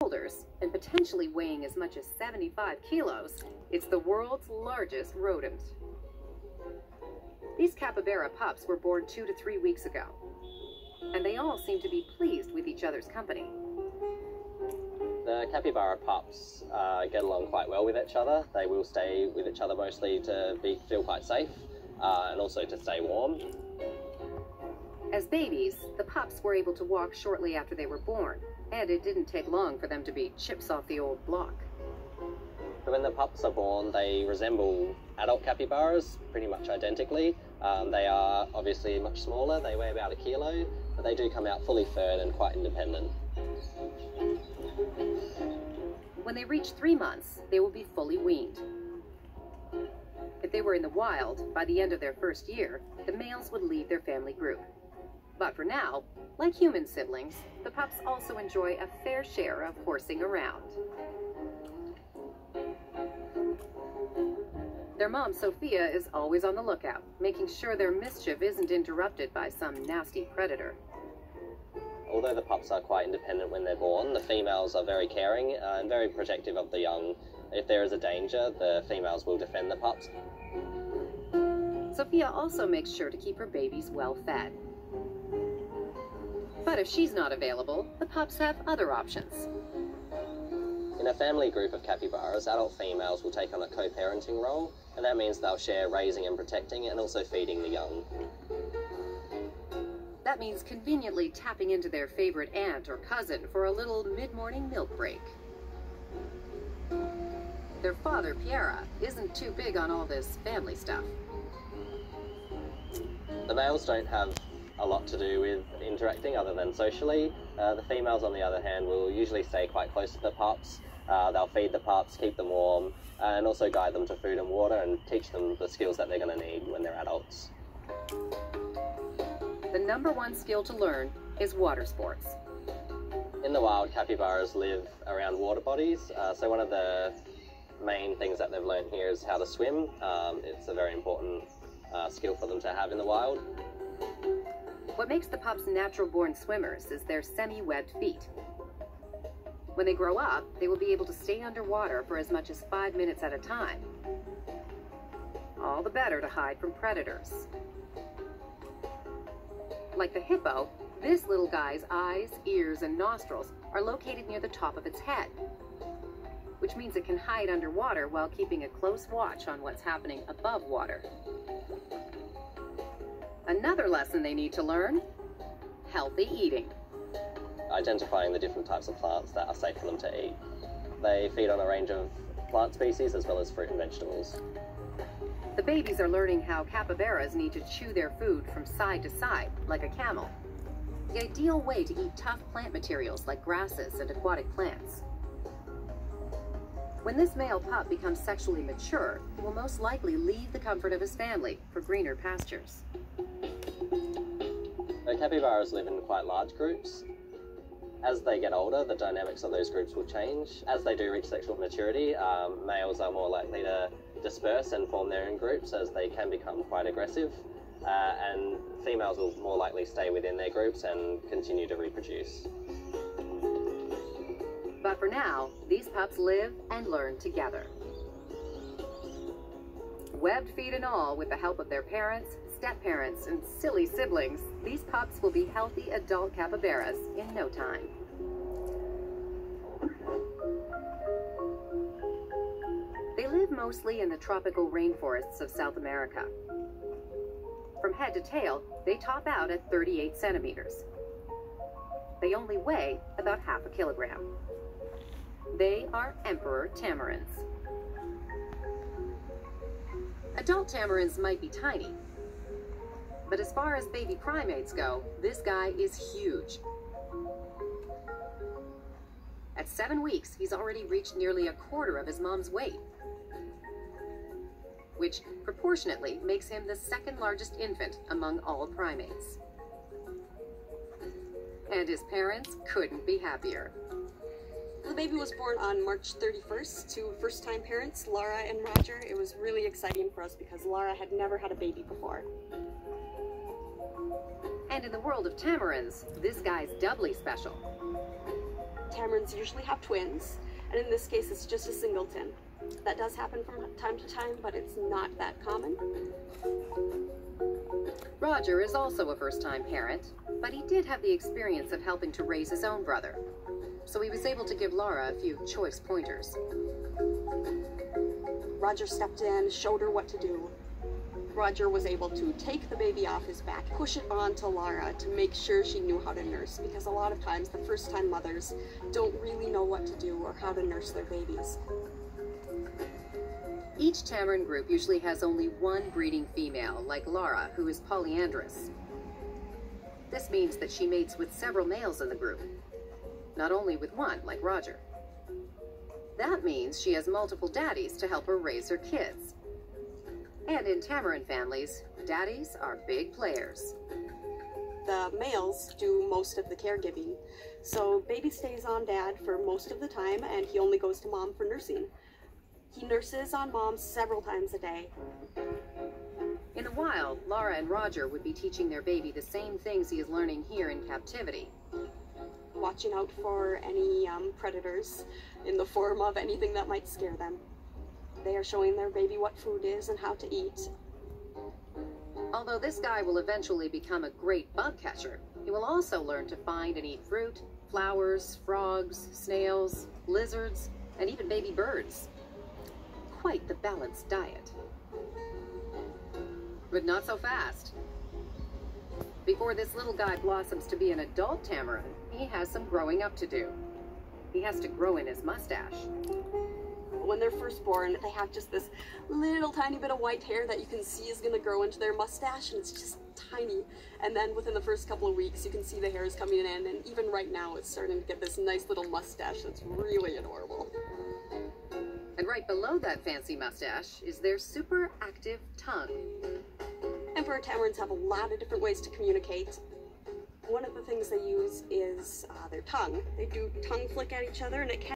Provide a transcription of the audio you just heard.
shoulders and potentially weighing as much as 75 kilos, it's the world's largest rodent. These capybara pups were born 2 to 3 weeks ago, and they all seem to be pleased with each other's company. The capybara pups get along quite well with each other. They will stay with each other mostly to feel quite safe and also to stay warm. As babies, the pups were able to walk shortly after they were born, and it didn't take long for them to be chips off the old block. But when the pups are born, they resemble adult capybaras pretty much identically. They are obviously much smaller. They weigh about 1 kilo, but they do come out fully furred and quite independent. When they reach 3 months, they will be fully weaned. If they were in the wild, by the end of their first year, the males would leave their family group. But for now, like human siblings, the pups also enjoy a fair share of horsing around. Their mom, Sophia, is always on the lookout, making sure their mischief isn't interrupted by some nasty predator. Although the pups are quite independent when they're born, the females are very caring and very protective of the young. If there is a danger, the females will defend the pups. Sophia also makes sure to keep her babies well fed. But if she's not available, the pups have other options. In a family group of capybaras, adult females will take on a co-parenting role, and that means they'll share raising and protecting and also feeding the young. That means conveniently tapping into their favorite aunt or cousin for a little mid-morning milk break. Their father, Piera, isn't too big on all this family stuff. The males don't have a lot to do with interacting other than socially. The females, on the other hand, will usually stay quite close to the pups. They'll feed the pups, keep them warm, and also guide them to food and water and teach them the skills that they're going to need when they're adults. The #1 skill to learn is water sports. In the wild, capybaras live around water bodies, so one of the main things that they've learned here is how to swim. It's a very important skill for them to have in the wild. What makes the pups natural-born swimmers is their semi-webbed feet. When they grow up, they will be able to stay underwater for as much as 5 minutes at a time. All the better to hide from predators. Like the hippo, this little guy's eyes, ears, and nostrils are located near the top of its head, which means it can hide underwater while keeping a close watch on what's happening above water. Another lesson they need to learn: healthy eating. Identifying the different types of plants that are safe for them to eat. They feed on a range of plant species as well as fruit and vegetables. The babies are learning how capybaras need to chew their food from side to side, like a camel. The ideal way to eat tough plant materials like grasses and aquatic plants. When this male pup becomes sexually mature, he will most likely leave the comfort of his family for greener pastures. The capybaras live in quite large groups. As they get older, the dynamics of those groups will change. As they do reach sexual maturity, males are more likely to disperse and form their own groups as they can become quite aggressive, and females will more likely stay within their groups and continue to reproduce. But for now, these pups live and learn together. Webbed feet and all, with the help of their parents, step-parents, and silly siblings, these pups will be healthy adult capybaras in no time. They live mostly in the tropical rainforests of South America. From head to tail, they top out at 38 centimeters. They only weigh about half a kilogram. They are emperor tamarins. Adult tamarins might be tiny, but as far as baby primates go, this guy is huge. At 7 weeks, he's already reached nearly 1/4 of his mom's weight, which proportionately makes him the second largest infant among all primates. And his parents couldn't be happier. The baby was born on March 31st to first-time parents, Laura and Roger. It was really exciting for us because Laura had never had a baby before. And in the world of tamarins, this guy's doubly special. tamarins usually have twins, and in this case it's just a singleton. That does happen from time to time, but it's not that common. Roger is also a first-time parent, but he did have the experience of helping to raise his own brother, so he was able to give Laura a few choice pointers. Roger stepped in, showed her what to do. Roger was able to take the baby off his back, push it onto Laura to make sure she knew how to nurse, because a lot of times the first-time mothers don't really know what to do or how to nurse their babies. Each tamarin group usually has only one breeding female, like Laura, who is polyandrous. This means that she mates with several males in the group, not only with one, like Roger. That means she has multiple daddies to help her raise her kids. And in tamarin families, daddies are big players. The males do most of the caregiving, so baby stays on dad for most of the time, and he only goes to mom for nursing. He nurses on mom several times a day. In the wild, Laura and Roger would be teaching their baby the same things he is learning here in captivity. Watching out for any predators in the form of anything that might scare them. They are showing their baby what food is and how to eat. Although this guy will eventually become a great bug catcher, he will also learn to find and eat fruit, flowers, frogs, snails, lizards, and even baby birds. Quite the balanced diet. But not so fast. Before this little guy blossoms to be an adult tamarin, he has some growing up to do. He has to grow in his mustache. When they're first born, they have just this little tiny bit of white hair that you can see is going to grow into their mustache, and it's just tiny. And then within the first couple of weeks, you can see the hair is coming in, and even right now, it's starting to get this nice little mustache that's really adorable. And right below that fancy mustache is their super active tongue. Emperor tamarins have a lot of different ways to communicate. One of the things they use is their tongue. They do tongue flick at each other, and it can